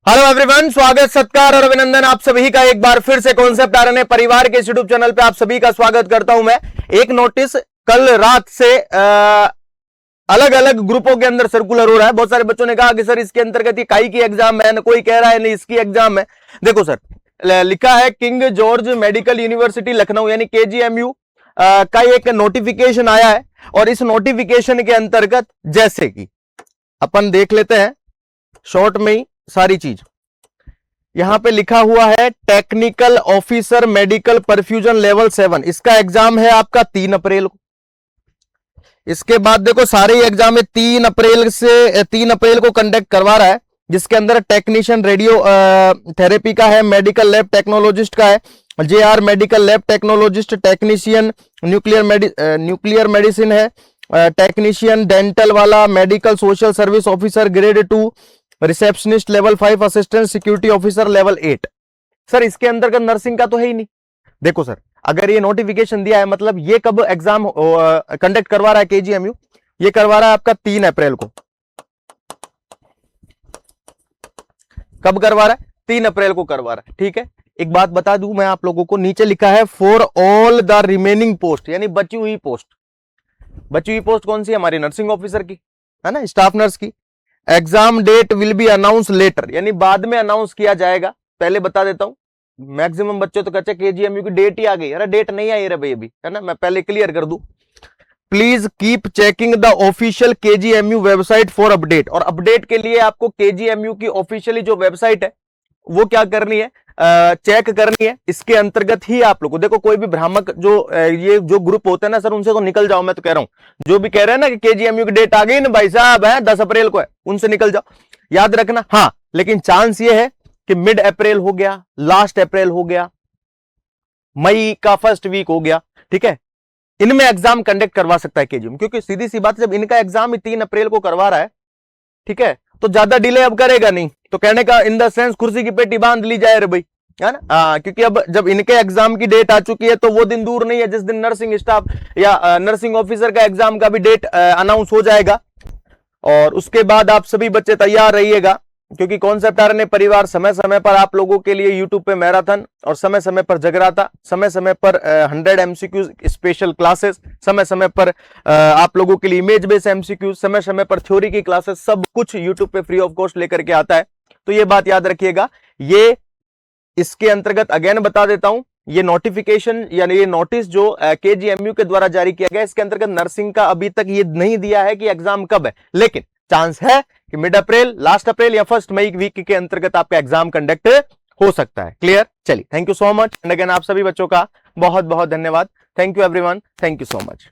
Hello everyone, स्वागत सत्कार और अभिनंदन आप सभी का एक बार फिर से कॉन्सेप्ट आरएनए परिवार के यूट्यूब चैनल पे आप सभी का स्वागत करता हूं मैं। एक नोटिस कल रात से अलग अलग ग्रुपों के अंदर सर्कुलर हो रहा है। बहुत सारे बच्चों ने कहा कि सर इसके अंतर्गत ये काई की एग्जाम है, न कोई कह रहा है नहीं इसकी एग्जाम है। देखो सर, लिखा है king George medical university Lucknow यानी KGMU का एक नोटिफिकेशन आया है और इस नोटिफिकेशन के अंतर्गत जैसे कि अपन देख लेते हैं शॉर्ट में ही सारी चीज। यहां पे लिखा हुआ है technical officer medical perfusion level 7, इसका एग्जाम है आपका 3 अप्रैल को। इसके बाद देखो सारे एग्जाम 3 अप्रैल को कंडक्ट करवा रहा है, जिसके अंदर टेक्नीशियन रेडियो थेरेपी का है, मेडिकल लैब टेक्नोलॉजिस्ट का है, JR medical lab technologist, technician nuclear medicine है, टेक्नीशियन डेंटल वाला, medical social service officer grade 2, receptionist level 5, assistant security officer level 8। Sir इसके अंतर्गत नर्सिंग का तो है ही नहीं। देखो सर, अगर ये नोटिफिकेशन दिया है मतलब ये कब एग्जाम कंडक्ट करवा रहा है KGMU? ये करवा रहा है आपका 3 अप्रैल को। कब करवा रहा है? 3 अप्रैल को करवा रहा है। ठीक है, एक बात बता दूं मैं आप लोगों को, नीचे लिखा है for all the remaining post, यानी बची हुई पोस्ट। बची हुई पोस्ट कौन सी है? हमारी नर्सिंग ऑफिसर की है ना, स्टाफ नर्स की। Exam date will be announce later, यानी बाद में अनाउंस किया जाएगा। पहले बता देता हूं, मैक्सिमम बच्चों तो कहते हैं KGMU की डेट ही आ गई। अरे डेट नहीं आई रे भाई अभी, है ना, मैं पहले क्लियर कर दूं। Please keep checking the official KGMU website for update. और अपडेट के लिए आपको KGMU की ऑफिशियली जो वेबसाइट है वो क्या करनी है, चेक करनी है। इसके अंतर्गत ही आप लोग को देखो, कोई भी भ्रामक जो ये जो ग्रुप होते हैं ना सर, उनसे तो निकल जाओ। मैं तो कह रहा हूं जो भी कह रहे हैं ना कि KGMU की डेट आ गई ना भाई साहब, है 10 अप्रैल को है, उनसे निकल जाओ। याद रखना, हाँ लेकिन चांस ये है कि मिड अप्रैल हो गया, लास्ट अप्रैल हो गया, मई का फर्स्ट वीक हो गया, ठीक है, इनमें एग्जाम कंडक्ट करवा सकता है KGMU। क्योंकि सीधी सी बात, जब इनका एग्जाम 3 अप्रैल को करवा रहा है, ठीक है, तो ज्यादा डिले अब करेगा नहीं। तो कहने का इन द सेंस कुर्सी की पेटी बांध ली जाए रे भाई, है ना। क्योंकि अब जब इनके एग्जाम की डेट आ चुकी है तो वो दिन दूर नहीं है जिस दिन नर्सिंग स्टाफ या नर्सिंग ऑफिसर का एग्जाम का भी डेट अनाउंस हो जाएगा। और उसके बाद आप सभी बच्चे तैयार रहिएगा, क्योंकि कॉन्सेप्ट आरएनए परिवार समय समय पर आप लोगों के लिए यूट्यूब पे मैराथन और समय समय पर जगराता, समय समय पर 100 MCQ स्पेशल क्लासेस, समय समय पर आप लोगों के लिए इमेज बेस्ड MCQ, समय समय पर थ्योरी की क्लासेस, सब कुछ यूट्यूब पे फ्री ऑफ कॉस्ट लेकर के आता है। तो ये बात याद रखिएगा। ये इसके अंतर्गत अगेन बता देता हूं, ये नोटिफिकेशन यानी ये नोटिस जो KGMU के द्वारा जारी किया गया, इसके अंतर्गत नर्सिंग का अभी तक ये नहीं दिया है कि एग्जाम कब है, लेकिन चांस है कि मिड अप्रैल, लास्ट अप्रैल या फर्स्ट मई वीक के अंतर्गत आपका एग्जाम कंडक्ट हो सकता है। क्लियर? चलिए, thank you so much and again आप सभी बच्चों का बहुत बहुत धन्यवाद। Thank you everyone, thank you so much.